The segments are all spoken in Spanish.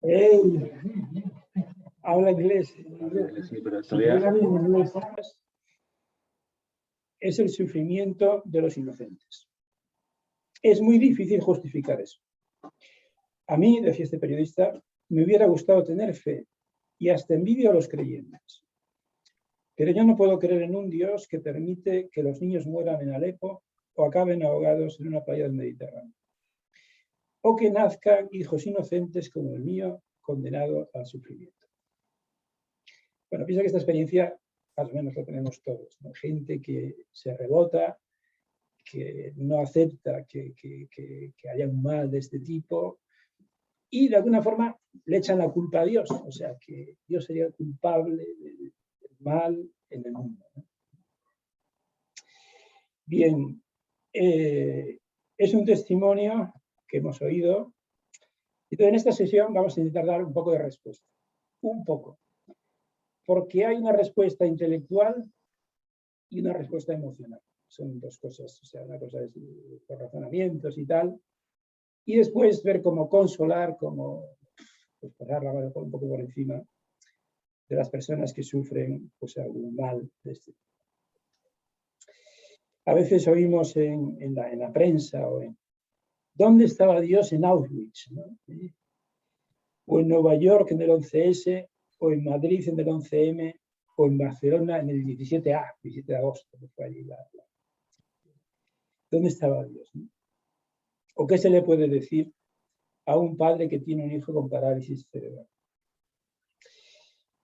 ¡Ey! Habla inglés. Sí, pero todavía... Es el sufrimiento de los inocentes. Es muy difícil justificar eso. A mí, decía este periodista, me hubiera gustado tener fe y hasta envidio a los creyentes. Pero yo no puedo creer en un Dios que permite que los niños mueran en Alepo o acaben ahogados en una playa del Mediterráneo. O que nazcan hijos inocentes como el mío, condenado al sufrimiento. Bueno, pienso que esta experiencia más o menos lo tenemos todos, ¿no? Gente que se rebota, que no acepta que haya un mal de este tipo y de alguna forma le echan la culpa a Dios, o sea que Dios sería el culpable del mal en el mundo, ¿no? Bien, es un testimonio que hemos oído. Entonces, en esta sesión vamos a intentar dar un poco de respuesta. Un poco. Porque hay una respuesta intelectual y una respuesta emocional. Son dos cosas. O sea, una cosa es los razonamientos y tal. Y después ver cómo consolar, cómo pues, pasar la mano un poco por encima de las personas que sufren pues, algún mal de este tipo. A veces oímos en la prensa o en ¿dónde estaba Dios en Auschwitz? ¿No? O en Nueva York en el 11S, o en Madrid en el 11M, o en Barcelona en el 17 de agosto, que fue allí ¿Dónde estaba Dios? ¿No? ¿O qué se le puede decir a un padre que tiene un hijo con parálisis cerebral?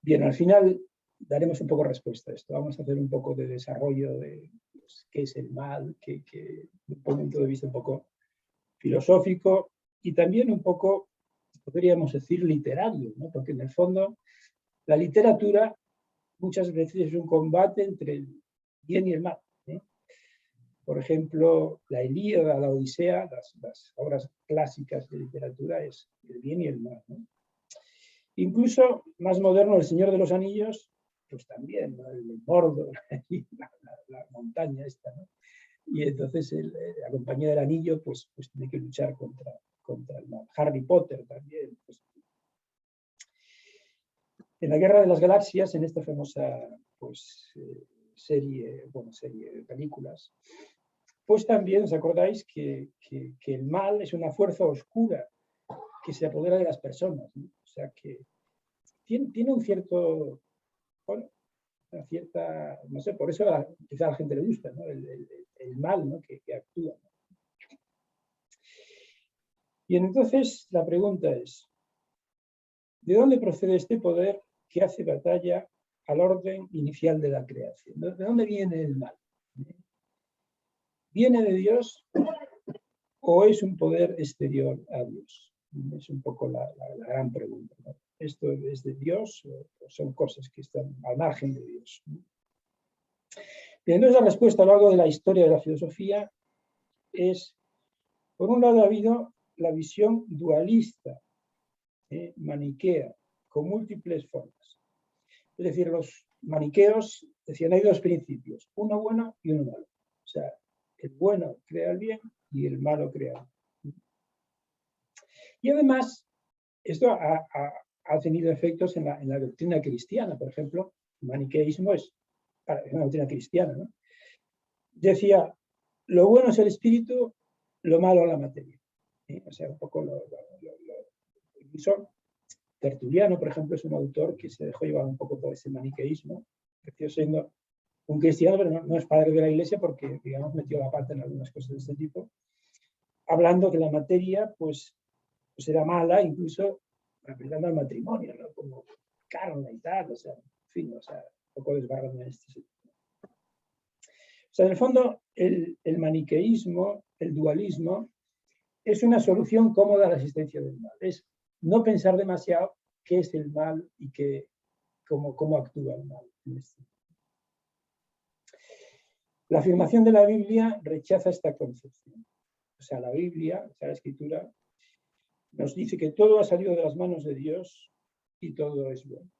Bien, al final daremos un poco respuesta a esto. Vamos a hacer un poco de desarrollo de pues, qué es el mal, desde un punto de vista un poco filosófico y también un poco, podríamos decir, literario, ¿no? Porque en el fondo la literatura muchas veces es un combate entre el bien y el mal, ¿eh? Por ejemplo, la Ilíada, la Odisea, las obras clásicas de literatura es el bien y el mal, ¿no? Incluso más moderno, El Señor de los Anillos, pues también, ¿no? El Mordor, la montaña esta, ¿no? Y entonces la compañía del anillo pues tiene que luchar contra el mal. Harry Potter también. Pues. En la Guerra de las Galaxias, en esta famosa pues, serie de películas, pues también os acordáis que el mal es una fuerza oscura que se apodera de las personas, ¿no? O sea que tiene un cierto, bueno, una cierta, no sé, por eso quizá a la gente le gusta, ¿no? El mal, ¿no? que actúa, ¿no? Y entonces la pregunta es, ¿de dónde procede este poder que hace batalla al orden inicial de la creación? ¿De dónde viene el mal? ¿Viene de Dios o es un poder exterior a Dios? Es un poco la gran pregunta, ¿no? ¿Esto es de Dios o son cosas que están al margen de Dios? Y entonces la respuesta a lo largo de la historia de la filosofía es, por un lado ha habido la visión dualista, maniquea, con múltiples formas. Es decir, los maniqueos decían hay dos principios, uno bueno y uno malo. O sea, el bueno crea el bien y el malo crea el mal. Y además, esto ha tenido efectos en la doctrina cristiana. Por ejemplo, el maniqueísmo es una doctrina cristiana, ¿no? Decía, lo bueno es el espíritu, lo malo la materia. O sea, un poco incluso Tertuliano, por ejemplo, es un autor que se dejó llevar un poco por ese maniqueísmo, creció siendo un cristiano, pero no es padre de la Iglesia porque, digamos, metió la pata en algunas cosas de este tipo, hablando que la materia, pues era mala, incluso aplicando al matrimonio, ¿no? Como carne y tal, o sea, en fin, o sea, un poco desbarrando en este sentido. O sea, en el fondo, el maniqueísmo, el dualismo, es una solución cómoda a la existencia del mal. Es no pensar demasiado qué es el mal y cómo actúa el mal. La afirmación de la Biblia rechaza esta concepción. O sea, la Biblia, o sea, la Escritura, nos dice que todo ha salido de las manos de Dios y todo es bueno.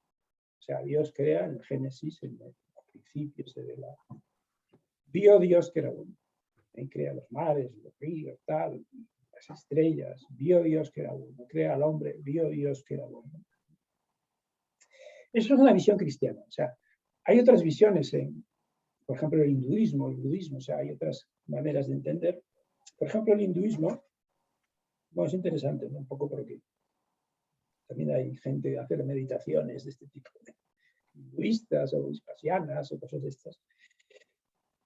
O sea, Dios crea en el Génesis, en el principio se ve vio Dios que era bueno. Él crea los mares, los ríos, tal. las estrellas, vio Dios que era bueno, crea al hombre, vio Dios que era bueno. Eso es una visión cristiana. O sea, hay otras visiones por ejemplo, el hinduismo, el budismo, o sea, hay otras maneras de entender. Por ejemplo, el hinduismo, bueno, es interesante, ¿no? Un poco porque también hay gente que hace meditaciones de este tipo, de hinduistas o hispasianas o cosas de estas.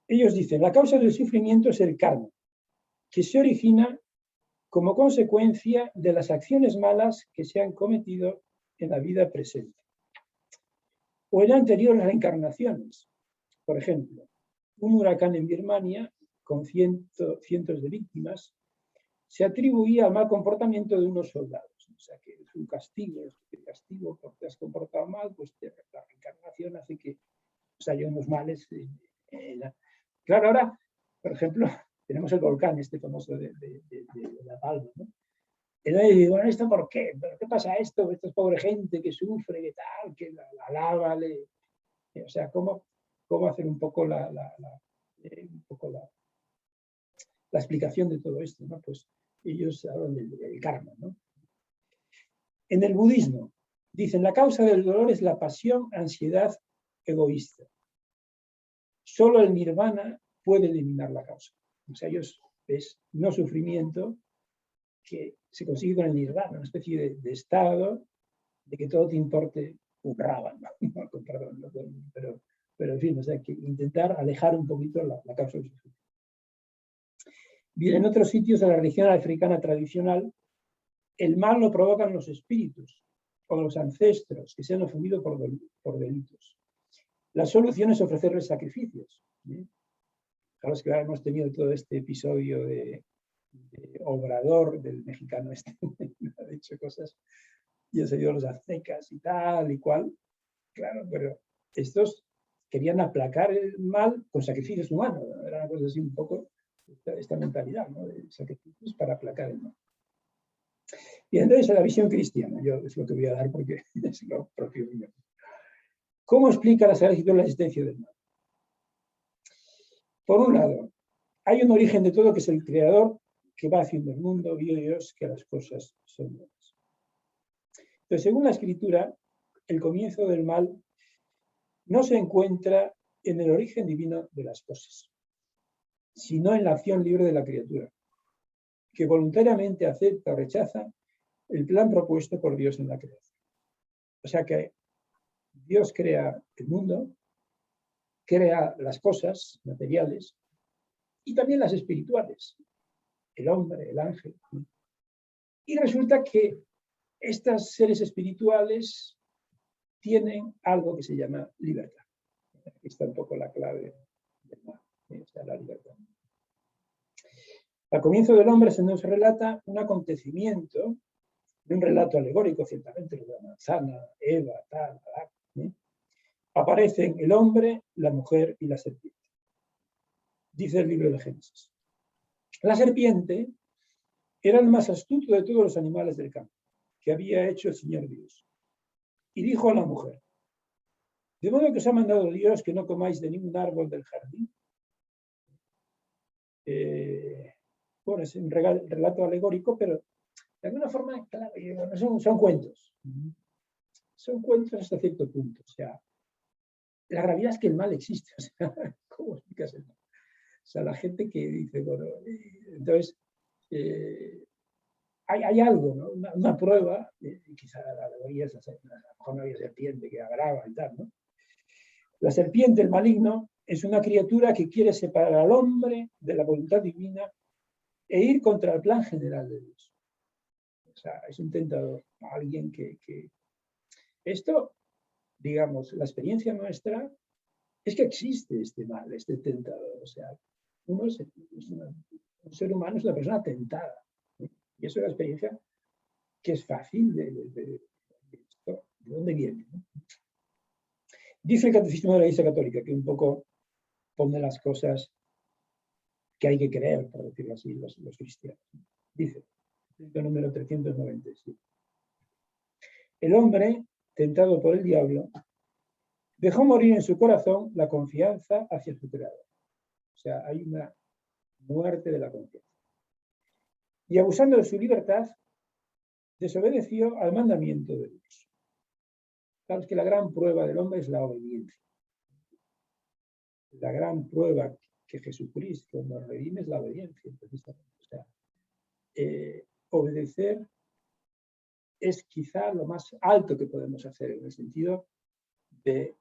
Ellos dicen, la causa del sufrimiento es el karma, que se origina como consecuencia de las acciones malas que se han cometido en la vida presente o en anteriores reencarnaciones. Por ejemplo, un huracán en Birmania con cientos de víctimas se atribuía al mal comportamiento de unos soldados. O sea, que es un castigo porque te has comportado mal, pues la reencarnación hace que haya unos males. Claro, ahora, por ejemplo, tenemos el volcán este famoso de La Palma, ¿no? Entonces digo, bueno, ¿esto por qué? ¿Pero qué pasa esto? Esta es pobre gente que sufre, que tal, que la lava le... O sea, ¿cómo hacer un poco la explicación de todo esto, ¿no? Pues ellos hablan del karma, ¿no? En el budismo, dicen, la causa del dolor es la pasión, ansiedad, egoísta. Solo el nirvana puede eliminar la causa. O sea, ellos es no sufrimiento que se consigue con el nirvana, una especie de estado de que todo te importe un rábano, ¿no? Perdón, ¿no? Pero en fin, o sea, que intentar alejar un poquito la causa del sufrimiento. Bien, en otros sitios de la religión africana tradicional, el mal lo provocan los espíritus o los ancestros que se han ofendido por delitos. La solución es ofrecerles sacrificios. Claro, es que ahora hemos tenido todo este episodio de Obrador, del mexicano este, ha dicho cosas, y han salido los aztecas y tal y cual. Claro, pero estos querían aplacar el mal con sacrificios humanos. Era una cosa así un poco esta mentalidad, ¿no? De sacrificios para aplacar el mal. Y entonces la visión cristiana, yo es lo que voy a dar porque es lo propio mío. ¿Cómo explica la Sagrada Escritura la existencia del mal? Por un lado, hay un origen de todo que es el creador que va haciendo el mundo, vio Dios que las cosas son buenas. Entonces, según la Escritura, el comienzo del mal no se encuentra en el origen divino de las cosas, sino en la acción libre de la criatura, que voluntariamente acepta o rechaza el plan propuesto por Dios en la creación. O sea que Dios crea el mundo, crea las cosas materiales y también las espirituales, el hombre, el ángel. Y resulta que estos seres espirituales tienen algo que se llama libertad. Aquí está un poco la clave del mal, o sea, la libertad. Al comienzo del hombre se nos relata un acontecimiento, de un relato alegórico, ciertamente, de la manzana, Eva, tal, tal. Aparecen el hombre, la mujer y la serpiente. Dice el libro de Génesis. La serpiente era el más astuto de todos los animales del campo que había hecho el Señor Dios. Y dijo a la mujer, ¿de modo que os ha mandado Dios que no comáis de ningún árbol del jardín? Bueno, es un relato alegórico, pero de alguna forma, claro, son cuentos. Son cuentos hasta cierto punto. O sea, la realidad es que el mal existe. O sea, ¿cómo explicas el mal? O sea, la gente que dice, bueno, entonces, hay algo, ¿no? Una prueba, quizá la alegoría es a lo mejor no había serpiente que agrava y tal, ¿no? La serpiente, el maligno, es una criatura que quiere separar al hombre de la voluntad divina e ir contra el plan general de Dios. O sea, es un tentador, alguien que... Esto, digamos, la experiencia nuestra es que existe este mal, este tentador. O sea, un ser humano es una persona tentada. Y eso es la experiencia que es fácil de dónde viene, ¿no? Dice el Catecismo de la Iglesia Católica, que un poco pone las cosas que hay que creer, por decirlo así, los cristianos. Dice, el número 397. El hombre, tentado por el diablo, dejó morir en su corazón la confianza hacia su creador. O sea, hay una muerte de la confianza. y abusando de su libertad, desobedeció al mandamiento de Dios. Sabes que la gran prueba del hombre es la obediencia. La gran prueba que Jesucristo nos redime es la obediencia, precisamente. O sea, obedecer es quizá lo más alto que podemos hacer en el sentido de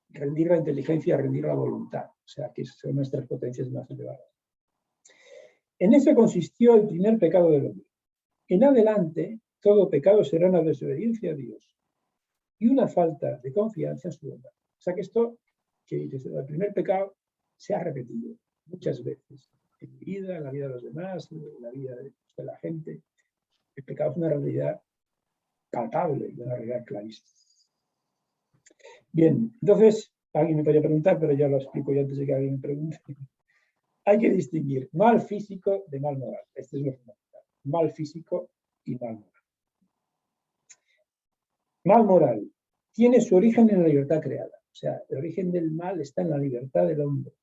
rendir la inteligencia, rendir la voluntad, o sea, que son nuestras potencias más elevadas. En eso consistió el primer pecado del hombre. En adelante, todo pecado será una desobediencia a Dios y una falta de confianza en su bondad. O sea que esto, que desde el primer pecado, se ha repetido muchas veces en mi vida, en la vida de los demás, en la vida de la gente. El pecado es una realidad palpable, una realidad clarísima. Bien, entonces, alguien me podría preguntar, pero ya lo explico yo antes de que alguien me pregunte. Hay que distinguir mal físico de mal moral. Este es lo fundamental. Mal físico y mal moral. Mal moral tiene su origen en la libertad creada. O sea, el origen del mal está en la libertad del hombre.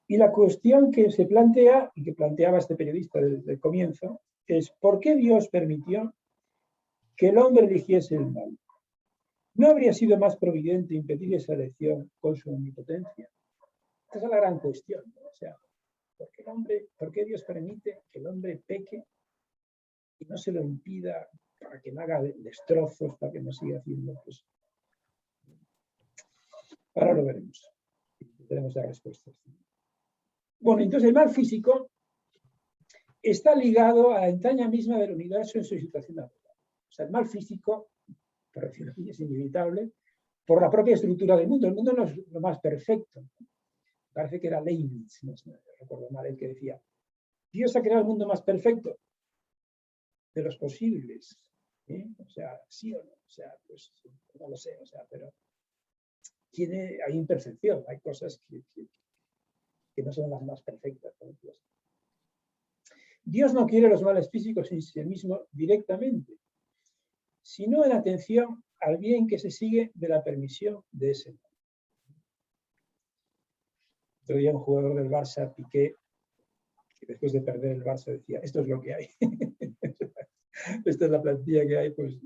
Y la cuestión que se plantea, y que planteaba este periodista desde el comienzo, es ¿por qué Dios permitió que el hombre eligiese el mal? ¿No habría sido más providente impedir esa elección con su omnipotencia? Esa es la gran cuestión, ¿no? O sea, ¿por qué Dios permite que el hombre peque y no se lo impida para que no haga destrozos, para que no siga haciendo? Pues, ahora lo veremos. Tenemos la respuesta. Bueno, entonces el mal físico está ligado a la entraña misma del universo en su situación natural. O sea, el mal físico, por decirlo así, es inevitable por la propia estructura del mundo. El mundo no es lo más perfecto. Parece que era Leibniz, no recuerdo mal, el que decía, Dios ha creado el mundo más perfecto de los posibles. ¿Eh? O sea, sí o no. O sea, pues no lo sé, o sea, pero hay imperfección, hay cosas que no son las más perfectas. ¿No? Dios no quiere los males físicos en sí mismo directamente, sino en atención al bien que se sigue de la permisión de ese mal. Otro día un jugador del Barça, Piqué, que después de perder el Barça decía, esto es lo que hay. Esta es la plantilla que hay, pues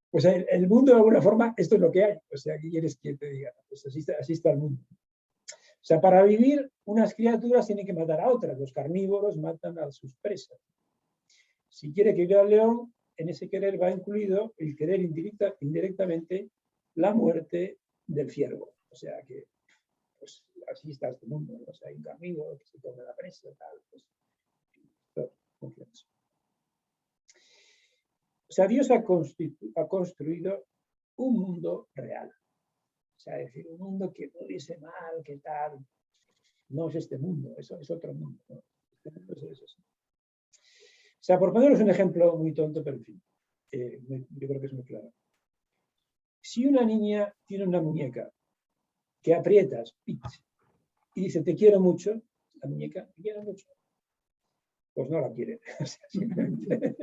pues el mundo de alguna forma, esto es lo que hay. O sea, ¿qué quieres que te diga? Pues así está el mundo. O sea, para vivir, unas criaturas tienen que matar a otras. Los carnívoros matan a sus presas. Si quiere que viva el león, en ese querer va incluido el querer indirectamente la muerte del ciervo. O sea que, pues así está este mundo, ¿no? O sea, hay un carnívoro que se come la presa, tal, pues, todo funciona así. O sea, Dios ha construido un mundo real. O sea, es decir, un mundo que no dice mal, que tal. No es este mundo, eso es otro mundo. ¿No? Este mundo es eso. O sea, por poneros un ejemplo muy tonto, pero en fin, yo creo que es muy claro. Si una niña tiene una muñeca que aprietas y dice te quiero mucho, la muñeca te quiero mucho, pues no la quiere. O sea, simplemente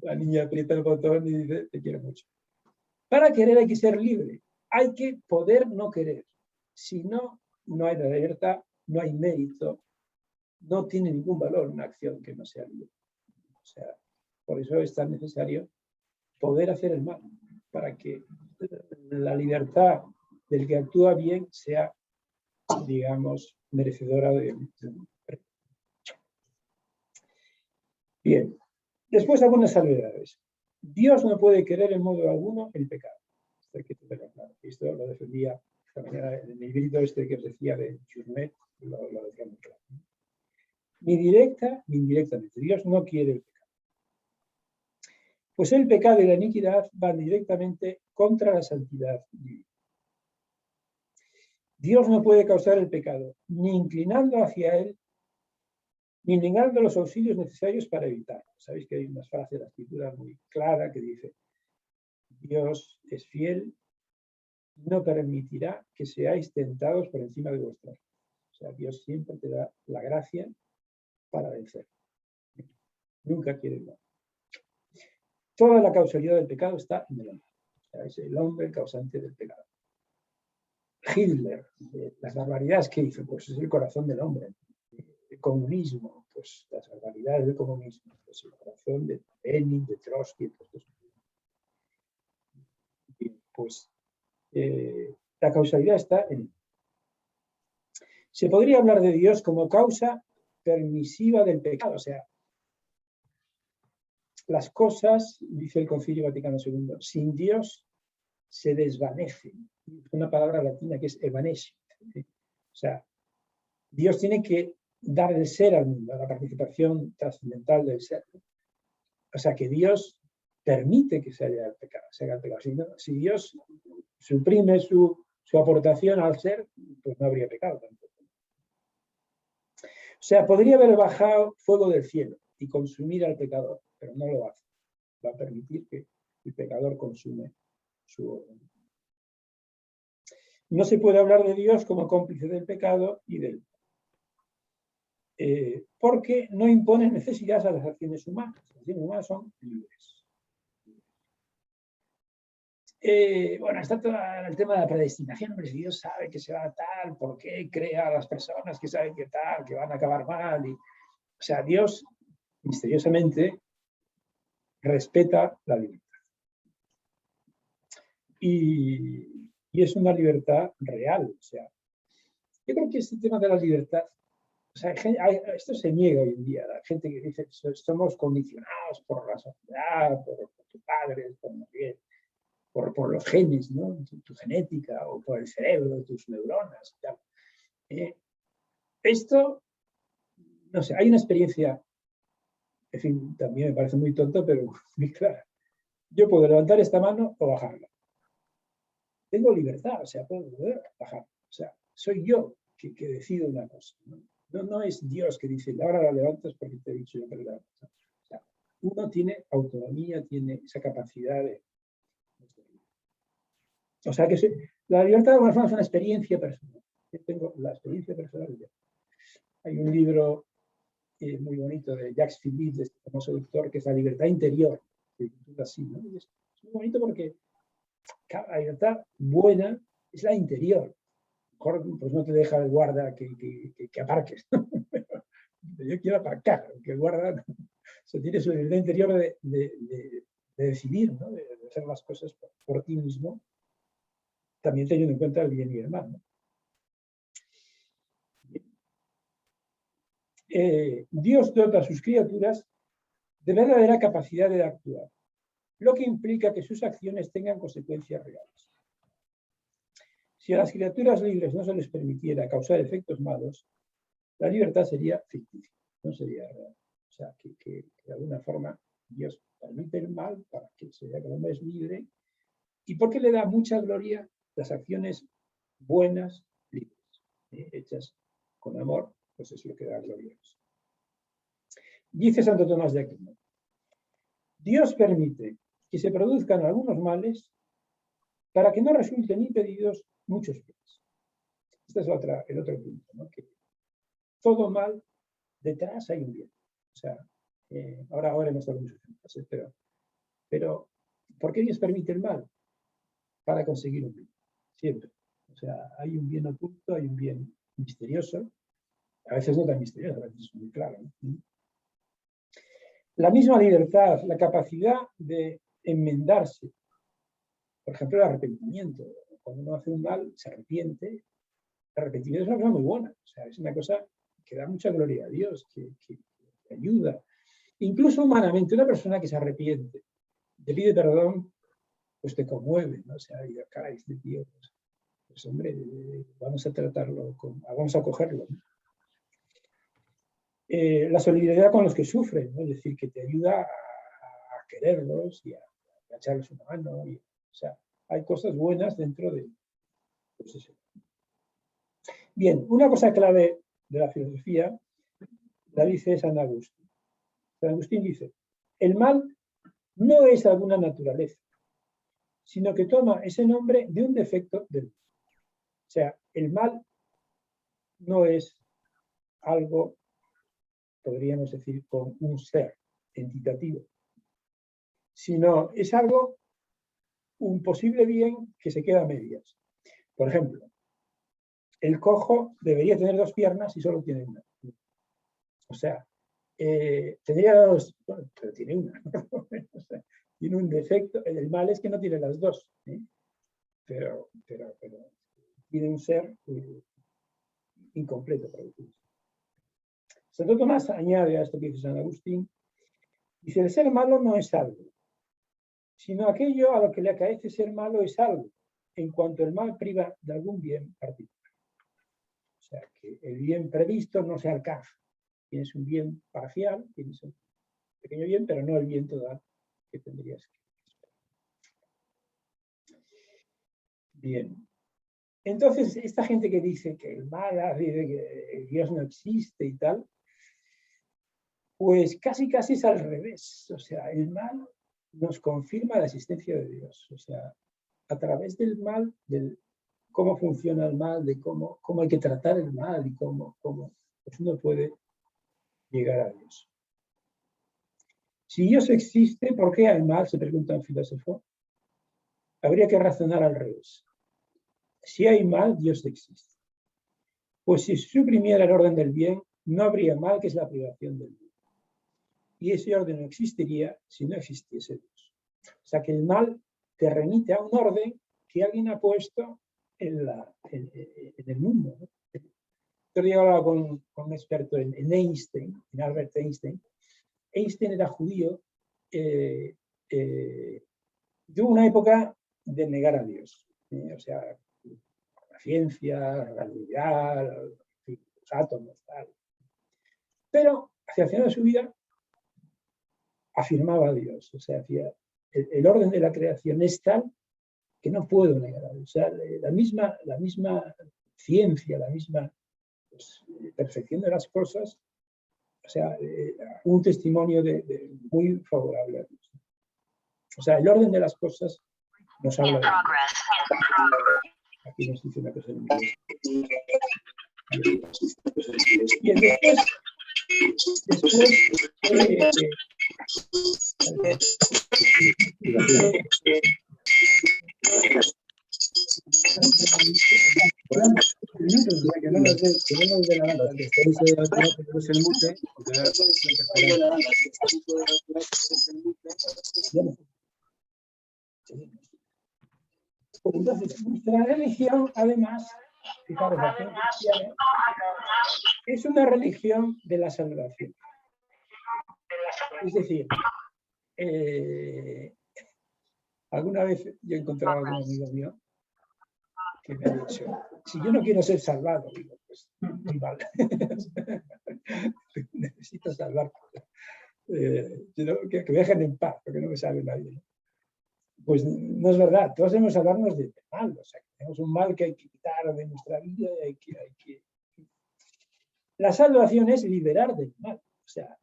la niña aprieta el botón y dice te quiero mucho. Para querer hay que ser libre, hay que poder no querer. Si no, no hay libertad, no hay mérito, no tiene ningún valor una acción que no sea libre. O sea, por eso es tan necesario poder hacer el mal, para que la libertad del que actúa bien sea, digamos, merecedora de... Bien, después algunas salvedades. Dios no puede querer en modo alguno el pecado. Esto lo defendía esta mañana en el librito este que os decía de Journet, lo decía muy claro. Ni directa ni indirectamente. Dios no quiere el pecado. Pues el pecado y la iniquidad van directamente contra la santidad divina. Dios no puede causar el pecado, ni inclinando hacia él, ni negando los auxilios necesarios para evitarlo. Sabéis que hay una frase de la Escritura muy clara que dice, Dios es fiel y no permitirá que seáis tentados por encima de vuestras. O sea, Dios siempre te da la gracia para vencer. Nunca quiere el mal. Toda la causalidad del pecado está en el hombre. O sea, es el hombre el causante del pecado. Hitler, las barbaridades que hizo, pues es el corazón del hombre. el comunismo, pues las barbaridades del comunismo, pues el corazón de Lenin, de Trotsky, pues la causalidad está en él. Se podría hablar de Dios como causa permisiva del pecado, o sea, las cosas, dice el Concilio Vaticano II, sin Dios se desvanecen. Una palabra latina que es evanescent. O sea, Dios tiene que dar el ser al mundo, la participación trascendental del ser. O sea, que Dios permite que se haga el pecado. Si Dios suprime su aportación al ser, pues no habría pecado tampoco. O sea, podría haber bajado fuego del cielo y consumir al pecador, pero no lo hace. Va a permitir que el pecador consume su orden. No se puede hablar de Dios como cómplice del pecado y del porque no impone necesidades a las acciones humanas. Las acciones humanas son libres. Bueno, está todo el tema de la predestinación. Hombre, si Dios sabe que se va a tal, ¿por qué crea a las personas que saben que tal, que van a acabar mal? O sea, Dios misteriosamente respeta la libertad. Y es una libertad real. O sea, yo creo que este tema de la libertad, o sea, esto se niega hoy en día. La gente que dice que somos condicionados por la sociedad, por tus padres, por los genes, ¿no? Tu genética, o por el cerebro, tus neuronas y tal. Esto, no sé, hay una experiencia, en fin, también me parece muy tonto, pero muy clara. Yo puedo levantar esta mano o bajarla. Tengo libertad, o sea, puedo bajar. O sea, soy yo que decido una cosa, ¿no? No es Dios que dice, ahora la levantas porque te he dicho yo que la levantas. O sea, uno tiene autonomía, tiene esa capacidad de... O sea, que la libertad de alguna forma es una experiencia personal. Yo tengo la experiencia personal. Hay un libro muy bonito de Jacques Philippe, de este famoso doctor, que es La libertad interior. Que titula así, ¿no? Y es muy bonito porque la libertad buena es la interior. Mejor pues no te deja el guarda que aparques. Yo quiero aparcar, que el guarda se tiene su libertad interior de decidir, ¿no? de hacer las cosas por ti mismo, también teniendo en cuenta el bien y el mal, ¿no? Dios dota a sus criaturas de verdadera capacidad de actuar, lo que implica que sus acciones tengan consecuencias reales. Si a las criaturas libres no se les permitiera causar efectos malos, la libertad sería ficticia, no sería real. O sea, que de alguna forma Dios permite el mal para que se vea que el hombre es libre, y porque le da mucha gloria las acciones buenas, libres, hechas con amor, pues es lo que da gloria. Dice Santo Tomás de Aquino, Dios permite que se produzcan algunos males para que no resulten impedidos muchos bienes. Este es el otro punto, ¿no? Que todo mal, detrás hay un bien. O sea, ahora hemos dado muchos ejemplos, pero ¿por qué Dios permite el mal? Para conseguir un bien, siempre. O sea, hay un bien oculto, hay un bien misterioso, a veces no tan misterioso, a veces es muy claro, ¿no? La misma libertad, la capacidad de enmendarse, por ejemplo, el arrepentimiento. Cuando uno hace un mal, se arrepiente. El arrepentimiento es una cosa muy buena, o sea, es una cosa que da mucha gloria a Dios, que ayuda. Incluso humanamente, una persona que se arrepiente, te pide perdón, pues te conmueve, ¿no? O sea, caray, este tío, pues hombre, vamos a tratarlo, vamos a acogerlo, ¿no? La solidaridad con los que sufren, ¿no? Es decir, que te ayuda a quererlos y a echarles una mano. O sea, hay cosas buenas dentro de pues eso. Bien, una cosa clave de la filosofía la dice San Agustín. San Agustín dice, el mal no es alguna naturaleza, sino que toma ese nombre de un defecto del mal. O sea, el mal no es algo, podríamos decir, con un ser entitativo, sino es algo, un posible bien que se queda a medias. Por ejemplo, el cojo debería tener dos piernas y solo tiene una. O sea, tendría dos, bueno, pero tiene una. O sea, tiene un defecto. El mal es que no tiene las dos, ¿eh? Pero tiene un ser incompleto para decirlo. Santo Tomás añade a esto que dice San Agustín, dice, el ser malo no es algo, sino aquello a lo que le acaece ser malo es algo, en cuanto el mal priva de algún bien particular. O sea, que el bien previsto no se alcanza. Tienes un bien parcial, tienes un pequeño bien, pero no el bien total que tendrías que esperar. Bien. Entonces, esta gente que dice que el mal, dice que Dios no existe y tal, pues casi es al revés. O sea, el mal nos confirma la existencia de Dios. O sea, a través del mal, del cómo funciona el mal, de cómo hay que tratar el mal y cómo pues uno puede llegar a Dios. Si Dios existe, ¿por qué hay mal? Se pregunta un filósofo. Habría que razonar al revés. Si hay mal, Dios existe. Pues si suprimiera el orden del bien, no habría mal, que es la privación del bien. Y ese orden no existiría si no existiese Dios. O sea que el mal te remite a un orden que alguien ha puesto en el mundo, ¿no? Yo he hablado con un experto en Einstein, en Albert Einstein. Einstein era judío, tuvo una época de negar a Dios. O sea, la ciencia, la realidad, los átomos, tal. Pero hacia el final de su vida afirmaba a Dios. O sea, el orden de la creación es tal que no puedo negar a Dios. O sea, la misma ciencia, la misma perfección de las cosas, o sea, un testimonio muy favorable a Dios. O sea, el orden de las cosas nos habla de Dios. Aquí nos dice una cosa en inglés. Y después que no nos dé la gana. Tenemos el mute. Entonces, nuestra religión, además, fijaros, la fe cristiana es una religión de la salvación. Es decir, alguna vez yo he encontrado a algún amigo mío que me ha dicho, si yo no quiero ser salvado, digo, pues muy mal. Necesito salvar. Que me dejen en paz, porque no me salve nadie, ¿no? Pues no es verdad, todos debemos salvarnos de mal, o sea, que tenemos un mal que hay que quitar de nuestra vida y hay que... La salvación es liberar del mal, o sea,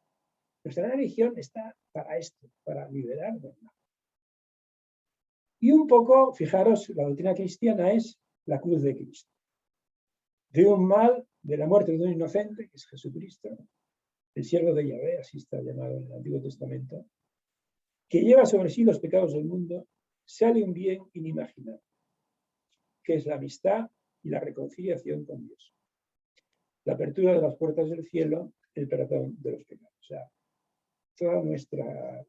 nuestra religión está para esto, para liberar del mal. Y un poco, fijaros, la doctrina cristiana es la cruz de Cristo. De un mal, de la muerte de un inocente, que es Jesucristo, el siervo de Yahvé, así está llamado en el Antiguo Testamento, que lleva sobre sí los pecados del mundo, sale un bien inimaginable, que es la amistad y la reconciliación con Dios. La apertura de las puertas del cielo, el perdón de los pecados. O sea, todo nuestro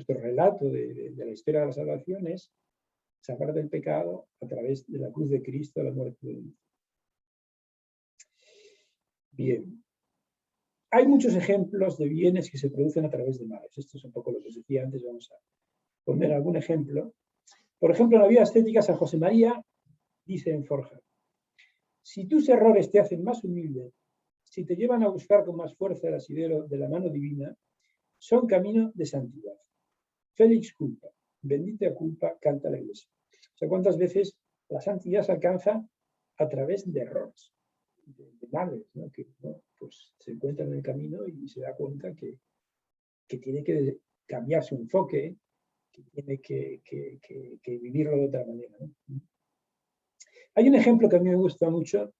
relato de la historia de la salvación es sacar del pecado a través de la cruz de Cristo, la muerte de Dios. Bien. Hay muchos ejemplos de bienes que se producen a través de males. Esto es un poco lo que os decía antes. Vamos a poner algún ejemplo. Por ejemplo, en la vida estética, San José María dice en Forja: si tus errores te hacen más humilde, si te llevan a buscar con más fuerza el asidero de la mano divina, son camino de santidad. Félix culpa, bendita culpa, canta la Iglesia. O sea, ¿cuántas veces la santidad se alcanza a través de errores, de males, ¿no? Que pues se encuentra en el camino y se da cuenta que tiene que cambiar su enfoque, que tiene que vivirlo de otra manera, ¿no? Hay un ejemplo que a mí me gusta mucho,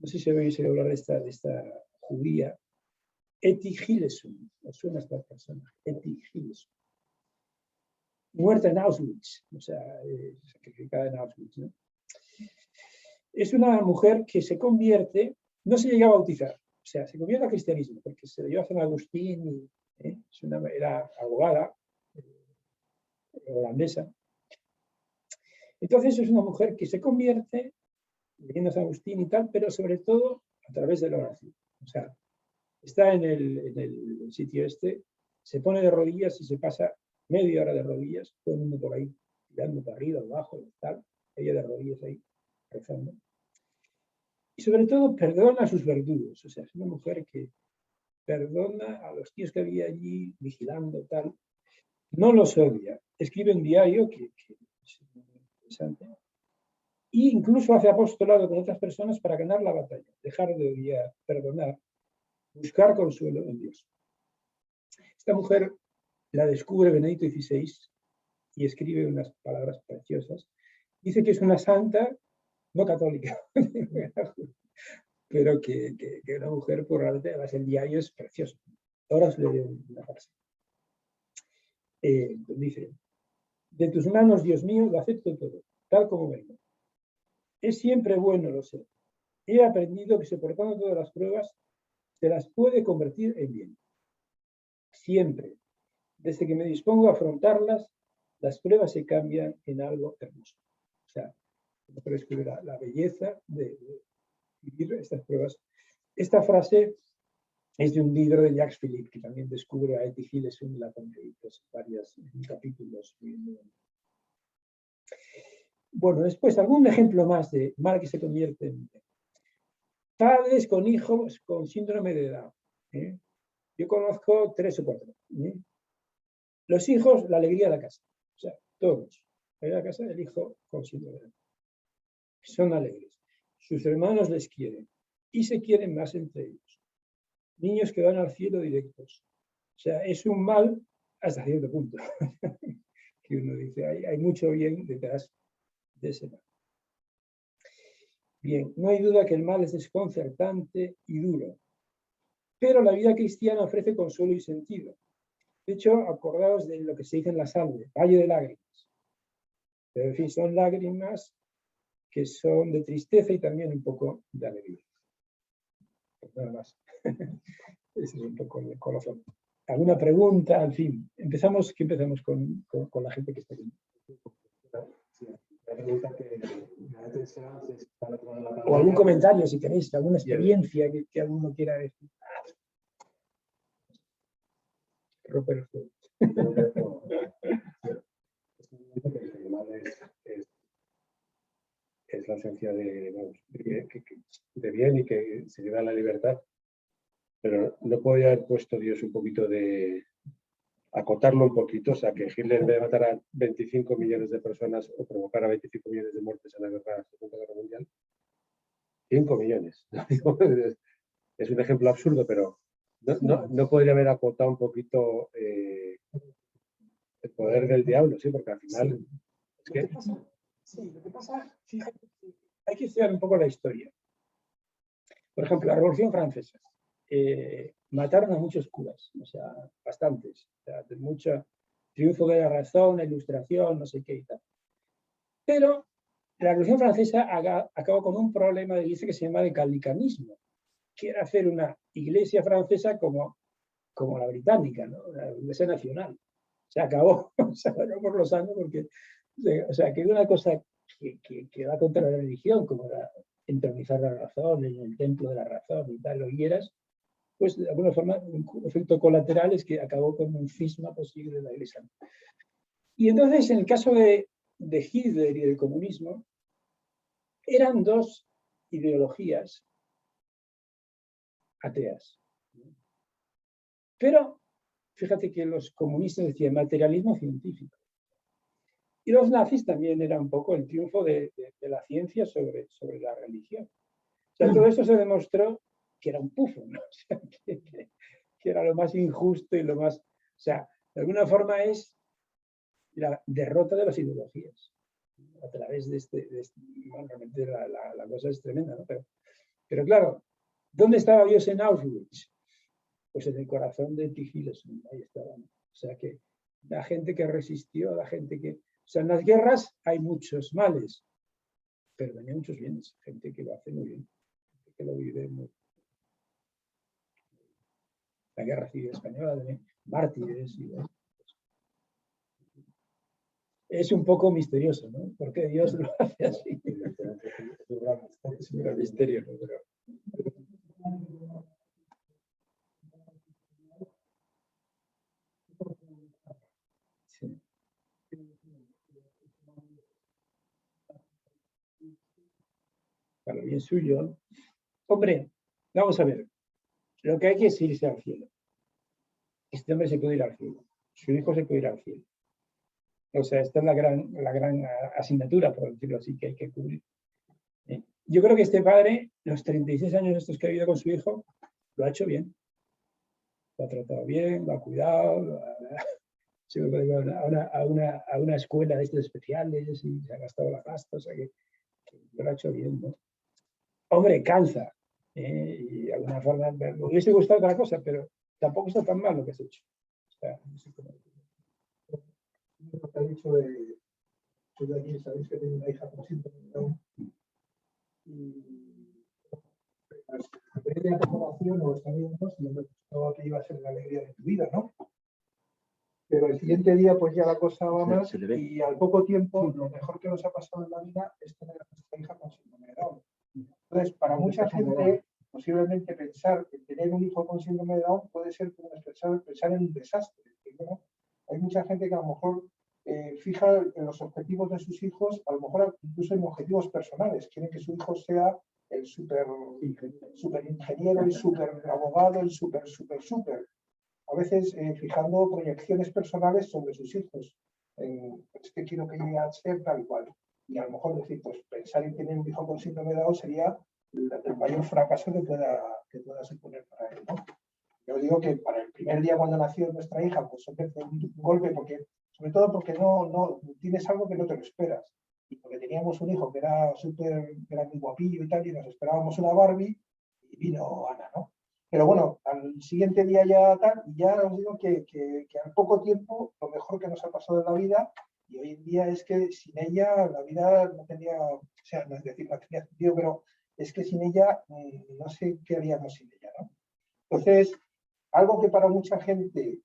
no sé si habéis oído hablar de esta judía, Etty Hillesum, ¿os suena esta persona? Etty Hillesum. Muerta en Auschwitz, o sea, sacrificada en Auschwitz, ¿no? Es una mujer que se convierte, no se llega a bautizar, o sea, se convierte al cristianismo, porque se le dio a San Agustín, y, era abogada holandesa. Entonces es una mujer que se convierte, leyendo a San Agustín y tal, pero sobre todo a través de la oración. O sea, está en el sitio este, se pone de rodillas y se pasa media hora de rodillas, todo el mundo por ahí, tirando para arriba, abajo, tal, ella de rodillas ahí, rezando. Y sobre todo perdona a sus verdugos, o sea, es una mujer que perdona a los tíos que había allí vigilando, tal, no los odia, escribe un diario que es muy interesante, e incluso hace apostolado con otras personas para ganar la batalla, dejar de odiar, perdonar, buscar consuelo en Dios. Esta mujer la descubre Benedicto XVI y escribe unas palabras preciosas. Dice que es una santa, no católica, pero que una mujer, por realmente, además el diario es precioso. Ahora os leo una frase. Dice, de tus manos, Dios mío, lo acepto todo, tal como vengo. Es siempre bueno, lo sé. He aprendido que soportando todas las pruebas, se las puede convertir en bien. Siempre. Desde que me dispongo a afrontarlas, las pruebas se cambian en algo hermoso. O sea, descubre la belleza de vivir estas pruebas. Esta frase es de un libro de Jacques Philippe, que también descubre a Etty Hillesum y la Conqueritos, varios capítulos. Bueno, después, algún ejemplo más de mal que se convierte en padres con hijos con síndrome de Down. Yo conozco 3 o 4. Los hijos, la alegría de la casa. O sea, todos. En la casa del hijo con síndrome de Down. Son alegres. Sus hermanos les quieren. Y se quieren más entre ellos. Niños que van al cielo directos. O sea, es un mal hasta cierto punto. Que uno dice, hay mucho bien detrás de ese mal. Bien, no hay duda que el mal es desconcertante y duro. Pero la vida cristiana ofrece consuelo y sentido. De hecho, acordaos de lo que se dice en la salve, valle de lágrimas. Pero, en fin, son lágrimas que son de tristeza y también un poco de alegría. Pues nada más. Ese es un poco el colofón. ¿Alguna pregunta? En fin, empezamos con la gente que está aquí. O algún comentario, si queréis, alguna experiencia que alguno quiera decir. Roberto. Es la esencia de bien y que se lleva a la libertad. Pero no podría haber puesto Dios un poquito de acotarlo un poquito, o sea, que Hitler en vez de matar a 25 millones de personas o provocar a 25 millones de muertes en la Segunda Guerra Mundial, 5 millones. Es un ejemplo absurdo, pero no podría haber acotado un poquito el poder del diablo, sí, porque al final... Es que... Sí, lo que pasa, fíjate, hay que estudiar un poco la historia. Por ejemplo, la Revolución Francesa. Mataron a muchos curas, o sea, bastantes. O sea, de mucho triunfo de la razón, la ilustración, no sé qué y tal. Pero la Revolución Francesa acabó con un problema de iglesia que se llama de gallicanismo, que era hacer una iglesia francesa como la británica, ¿no? La iglesia nacional. Se acabó por los años porque, o sea, que una cosa que va contra la religión, como era entronizar la razón en el templo de la razón y tal, lo quieras, pues de alguna forma un efecto colateral es que acabó con un cisma posible de la iglesia. Y entonces, en el caso de Hitler y del comunismo, eran 2 ideologías ateas. Pero fíjate que los comunistas decían materialismo científico. Y los nazis también era un poco el triunfo de la ciencia sobre la religión. O sea, todo eso se demostró que era un pufo, ¿no? O sea, que era lo más injusto y lo más... O sea, de alguna forma es la derrota de las ideologías. A través de bueno, realmente la cosa es tremenda, ¿no? Pero claro, ¿dónde estaba Dios en Auschwitz? Pues en el corazón de Etty Hillesum, ahí estaba, ¿no? O sea, que la gente que resistió, la gente que... O sea, en las guerras hay muchos males, pero tenía muchos bienes, gente que lo hace muy bien, gente que lo vive muy bien. La Guerra Civil Española, de mártires y bueno, es un poco misterioso, ¿no? ¿Por qué Dios lo hace así? Es un gran misterio, ¿no? Pero... Sí. Para bien suyo. Hombre, vamos a ver. Lo que hay que es irse al cielo. Este hombre se puede ir al cielo. Su hijo se puede ir al cielo. O sea, esta es la gran asignatura, por decirlo así, que hay que cubrir. Yo creo que este padre, los 36 años estos que ha vivido con su hijo, lo ha hecho bien. Lo ha tratado bien, lo ha cuidado, se lo ha llevado a una escuela de estos especiales y se ha gastado la pasta, o sea que lo ha hecho bien, ¿no? Hombre, cansa. Y de alguna forma me hubiese gustado otra cosa, pero tampoco está tan mal lo que has hecho. O sea, no sé cómo... Lo que ha dicho de allí, sabéis que tengo una hija con síndrome de Down. Y pues, la primera conversación o sabíamos y me gustaba que iba a ser la alegría de tu vida, ¿no? Pero el siguiente día pues ya la cosa va más y al poco tiempo lo mejor que nos ha pasado en la vida es tener a nuestra hija con síndrome de Down. Entonces, para mucha gente, posiblemente pensar que tener un hijo con síndrome de Down puede ser como pensar en un desastre. ¿No? Hay mucha gente que a lo mejor fija en los objetivos de sus hijos, a lo mejor incluso en objetivos personales. Quieren que su hijo sea el súper ingeniero, el súper abogado, el súper. A veces fijando proyecciones personales sobre sus hijos. Es que quiero que llegue a ser tal cual. Y a lo mejor decir, pues pensar en tener un hijo con síndrome de Down sería el mayor fracaso que pueda suponer para él, ¿no? Yo digo que para el primer día cuando nació nuestra hija, pues fue un golpe, sobre todo porque no tienes algo que no te lo esperas. Y porque teníamos un hijo que era muy guapillo y tal, y nos esperábamos una Barbie, y vino Ana, ¿no? Pero bueno, al siguiente día ya os digo que al poco tiempo, lo mejor que nos ha pasado en la vida, y hoy en día es que sin ella la vida no tenía, o sea, no es decir, no tenía sentido, pero es que sin ella no sé qué haríamos sin ella, ¿no? Entonces, algo que para mucha gente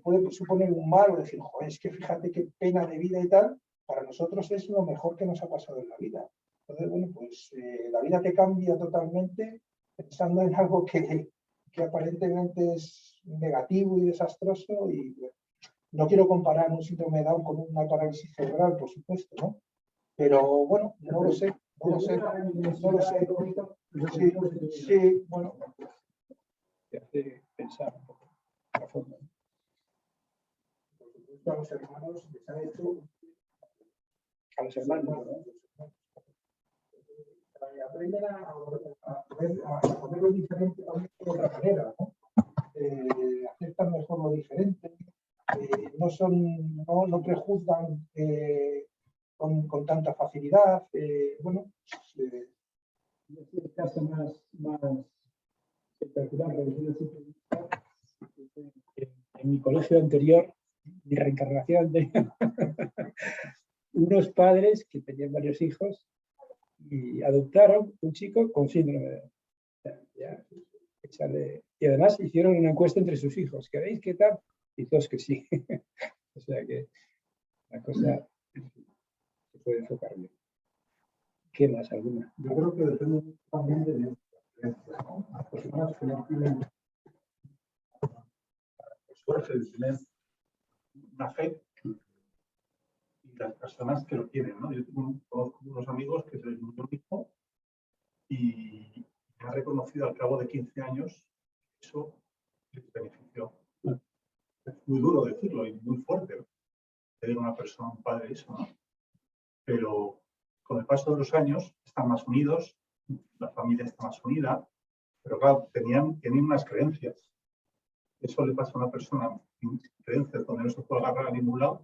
puede suponer un mal o decir, joder, es que fíjate qué pena de vida y tal, para nosotros es lo mejor que nos ha pasado en la vida. Entonces, bueno, pues la vida te cambia totalmente pensando en algo que aparentemente es negativo y desastroso y bueno, no quiero comparar un síndrome de Down con una parálisis cerebral, por supuesto, ¿no? Pero bueno, no lo sé. Sí, bueno. Te hace pensar un poco la forma. Por supuesto, a los hermanos les ha hecho. A los hermanos, ¿no? Aprenden a ponerlo diferente también de otra manera, ¿no? Aceptan mejor lo diferente, no prejuzgan con tanta facilidad. Bueno, el caso más espectacular en mi colegio anterior, mi reencarnación anterior, unos padres que tenían varios hijos y adoptaron un chico con síndrome de Down. Y además hicieron una encuesta entre sus hijos. ¿Queréis qué tal? Y todos que sí. O sea que la cosa se puede enfocar bien. ¿Qué más? ¿Alguna? Yo creo que depende también de las creencias, ¿no? Las personas que no tienen suerte de tener una fe y las personas que lo tienen, ¿no? Yo conozco unos amigos que se les murió un hijo y me ha reconocido al cabo de 15 años eso les benefició. Es muy duro decirlo y muy fuerte, ¿no? Tener una persona, un padre, eso, ¿no? Pero con el paso de los años están más unidos, la familia está más unida, pero claro, tenían unas creencias. Eso le pasa a una persona sin creencias, donde no se puede agarrar a ningún lado,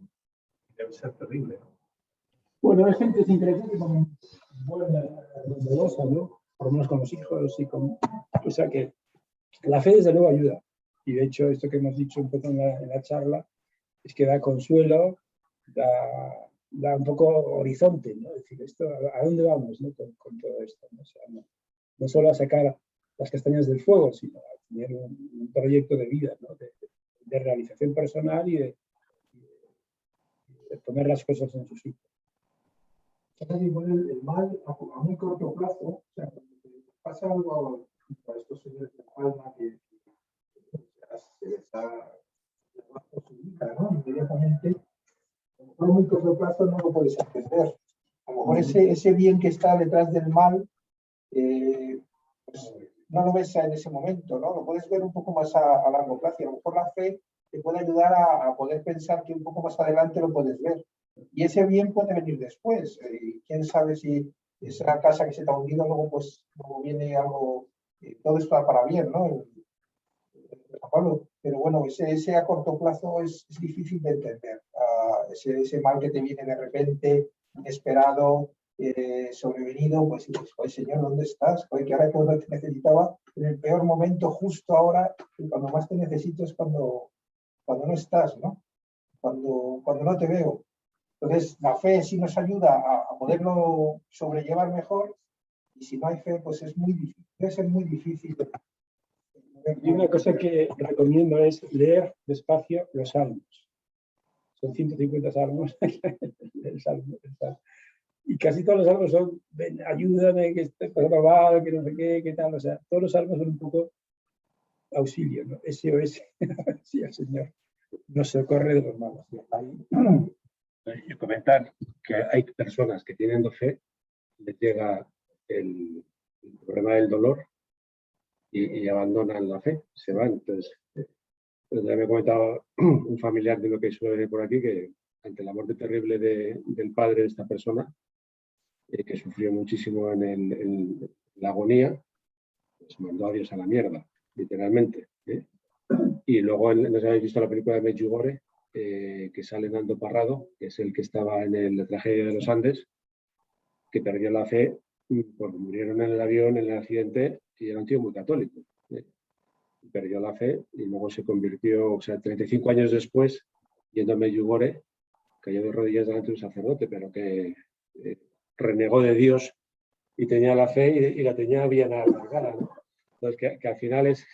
debe ser terrible, ¿no? Bueno, hay gente sin creencias que son buenas, bondadosas, ¿no? Por lo menos con los hijos y con... O sea que la fe desde luego ayuda. Y de hecho, esto que hemos dicho un poco en la charla, es que da consuelo, da un poco horizonte, ¿no? Es decir, ¿a dónde vamos, ¿no? con todo esto, ¿no? O sea, no solo a sacar las castañas del fuego, sino a tener un proyecto de vida, ¿no? De realización personal y de poner las cosas en su sitio. El mal a muy corto plazo, o sea, cuando pasa algo a estos señores de Palma que se les ha llevado su vida, ¿no? Inmediatamente, a lo mejor a muy corto plazo no lo puedes entender. A lo mejor ese bien que está detrás del mal, pues no lo ves en ese momento, ¿no? Lo puedes ver un poco más a largo plazo. Y a lo mejor la fe te puede ayudar a poder pensar que un poco más adelante lo puedes ver. Y ese bien puede venir después. Quién sabe si esa casa que se te ha hundido, luego viene algo, todo está para bien, ¿no? Pero bueno, ese a corto plazo es difícil de entender. Ese mal que te viene de repente, inesperado, sobrevenido, pues dices, oye, Señor, ¿dónde estás? Oye, que ahora cuando te necesitaba, en el peor momento, justo ahora, y cuando más te necesito es cuando no estás, ¿no? Cuando no te veo. Entonces, la fe sí nos ayuda a poderlo sobrellevar mejor, y si no hay fe, pues es muy difícil, debe ser muy difícil. Y una cosa que recomiendo es leer despacio los salmos. Son 150 salmos. el salmo. Y casi todos los salmos son, ven, ayúdame, que estoy mal, que no sé qué tal. O sea, todos los salmos son un poco auxilio, ¿no? SOS. Sí, el Señor nos socorre de los malos. Y comentar que hay personas que teniendo fe les llega el problema del dolor y abandonan la fe, se van. Entonces, ya me comentaba un familiar de lo que suele ver por aquí, que ante la muerte terrible del padre de esta persona, que sufrió muchísimo en la agonía, pues mandó a Dios a la mierda, literalmente. Y luego, no sé si habéis visto la película de Medjugorje, que sale Nando Parrado, que es el que estaba en la tragedia de los Andes, que perdió la fe porque murieron en el avión, en el accidente, y era un tío muy católico. Perdió la fe y luego se convirtió, o sea, 35 años después, yendo a Medjugorje, cayó de rodillas delante de un sacerdote, pero que renegó de Dios y tenía la fe y la tenía bien arraigada, ¿no? Entonces, que al final es...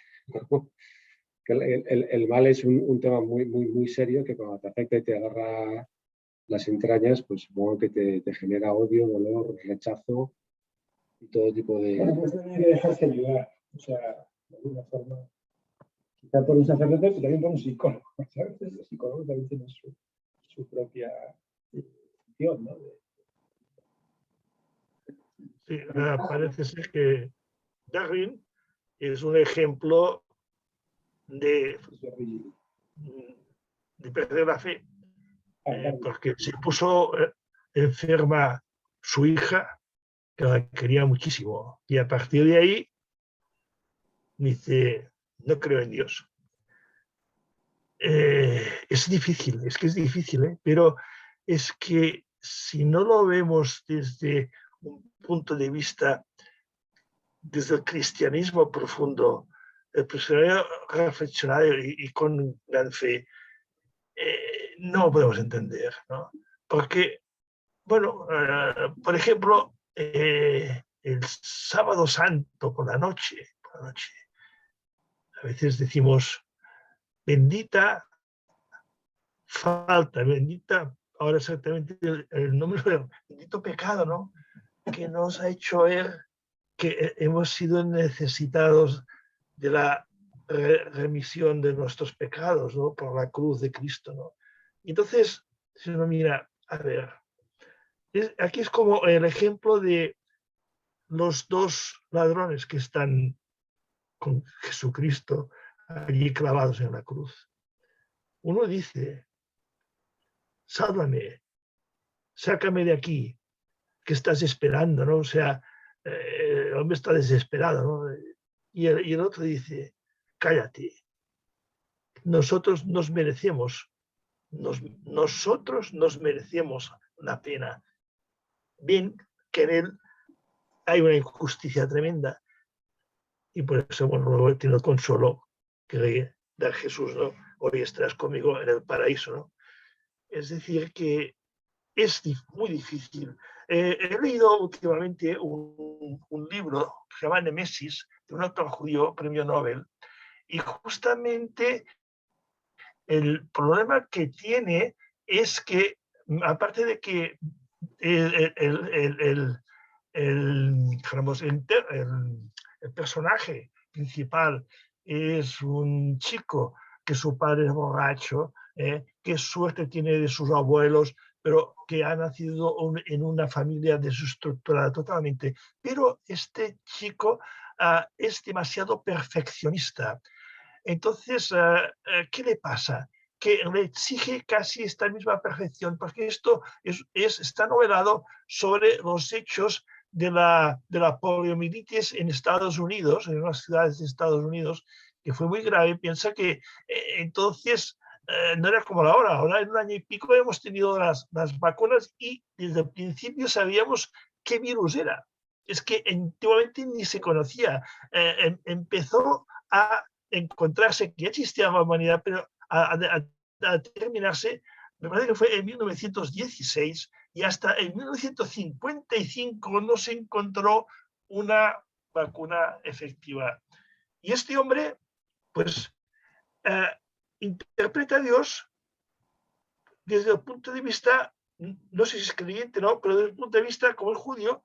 que el mal es un tema muy serio, que cuando te afecta y te agarra las entrañas, pues supongo que te genera odio, dolor, rechazo y todo tipo de... Bueno, pues también hay que dejarse ayudar, o sea, de alguna forma, quizá por un sacerdote, pero también por un psicólogo, ¿sabes? Los psicólogos también tienen su propia función, ¿no? Sí, parece ser que Darwin es un ejemplo de perder la fe, porque se puso enferma su hija, que la quería muchísimo, y a partir de ahí dice, no creo en Dios. Es difícil, es que es difícil, pero es que si no lo vemos desde un punto de vista, desde el cristianismo profundo, el cristianismo reflexionado y con gran fe, no lo podemos entender, ¿no? Porque, bueno, por ejemplo, el sábado santo por la noche, a veces decimos, bendita falta, bendita, ahora exactamente el nombre, bendito pecado, ¿no? Que nos ha hecho ver que hemos sido necesitados de la remisión de nuestros pecados, ¿no? Por la cruz de Cristo, ¿no? Entonces, si uno mira, a ver, aquí es como el ejemplo de los dos ladrones que están con Jesucristo allí clavados en la cruz. Uno dice, sálvame, sácame de aquí, que estás esperando, ¿no? O sea, el hombre está desesperado, ¿no? Y el otro dice, cállate, nosotros nos merecemos la pena. Bien que en él hay una injusticia tremenda y por eso, bueno, luego tiene el consuelo que da Jesús, ¿no? Hoy estarás conmigo en el paraíso, ¿no? Es decir, que es muy difícil. He leído últimamente un libro que se llama Némesis, de un autor judío, premio Nobel, y justamente el problema que tiene es que, aparte de que el personaje principal es un chico que su padre es borracho, qué suerte tiene de sus abuelos, pero que ha nacido en una familia desestructurada totalmente. Pero este chico es demasiado perfeccionista. Entonces, ¿qué le pasa? Que le exige casi esta misma perfección, porque esto está novelado sobre los hechos de la poliomielitis en Estados Unidos, en unas ciudades de Estados Unidos, que fue muy grave. Piensa que entonces no era como ahora en un año y pico hemos tenido las vacunas y desde el principio sabíamos qué virus era. Es que antiguamente ni se conocía. Empezó a encontrarse que existía la humanidad, pero a terminarse, me parece que fue en 1916, y hasta en 1955 no se encontró una vacuna efectiva. Y este hombre, pues, interpreta a Dios desde el punto de vista, no sé si es creyente o no, pero desde el punto de vista como el judío,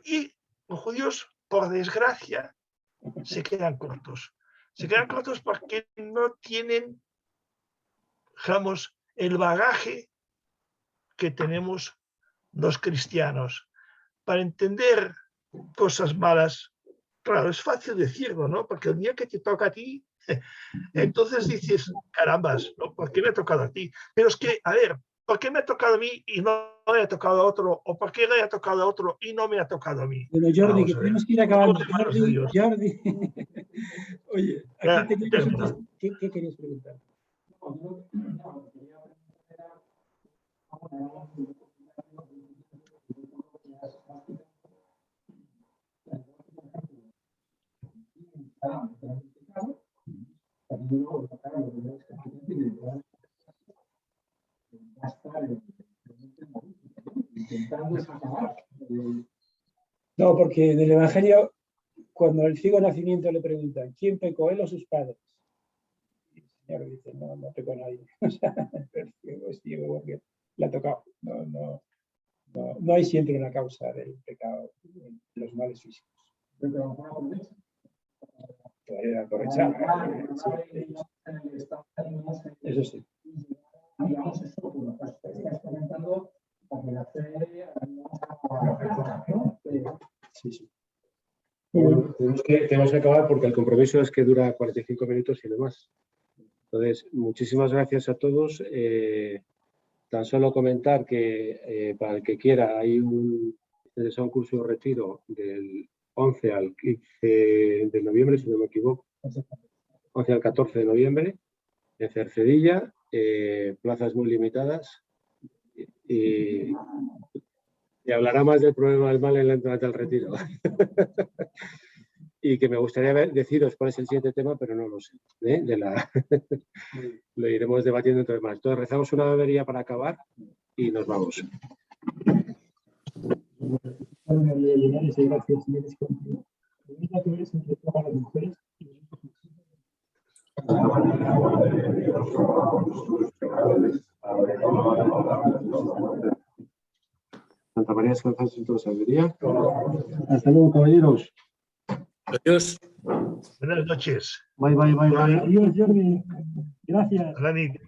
y los judíos, por desgracia, se quedan cortos. Se quedan cortos porque no tienen, digamos, el bagaje que tenemos los cristianos. Para entender cosas malas, claro, es fácil decirlo, ¿no? Porque el día que te toca a ti, entonces dices, carambas, ¿no? ¿Por qué me ha tocado a ti? Pero es que, a ver, ¿por qué me ha tocado a mí y no le ha tocado a otro? ¿O por qué le ha tocado a otro y no me ha tocado a mí? Bueno, Jordi, que tenemos que ir acabando. Jordi. Oye, aquí ¿qué querías preguntar? No, porque en el Evangelio, cuando al ciego nacimiento le preguntan, ¿quién pecó, él o sus padres? Y el Señor dice, no pecó nadie. O sea, el ciego es ciego porque le ha tocado. No hay siempre una causa del pecado, de los males físicos. Todavía aprovechar. Eso sí. Digamos eso, por lo que estás comentando, para la fe, Sí. Bueno, tenemos que acabar porque el compromiso es que dura 45 minutos y no más. Entonces, muchísimas gracias a todos. Tan solo comentar que para el que quiera hay un curso de retiro del 11 al 15 de noviembre, si no me equivoco. 11 al 14 de noviembre en Cercedilla, plazas muy limitadas. Y hablará más del problema del mal en la entrada del retiro. Y que me gustaría deciros cuál es el siguiente tema, pero no lo sé. Lo iremos debatiendo entre más. Entonces rezamos una avería para acabar y nos vamos. Santa María descansad en tu sabiduría. Hasta luego, caballeros. Adiós. Buenas noches. Bye. Adiós, Jordi. Gracias. Buenas noches.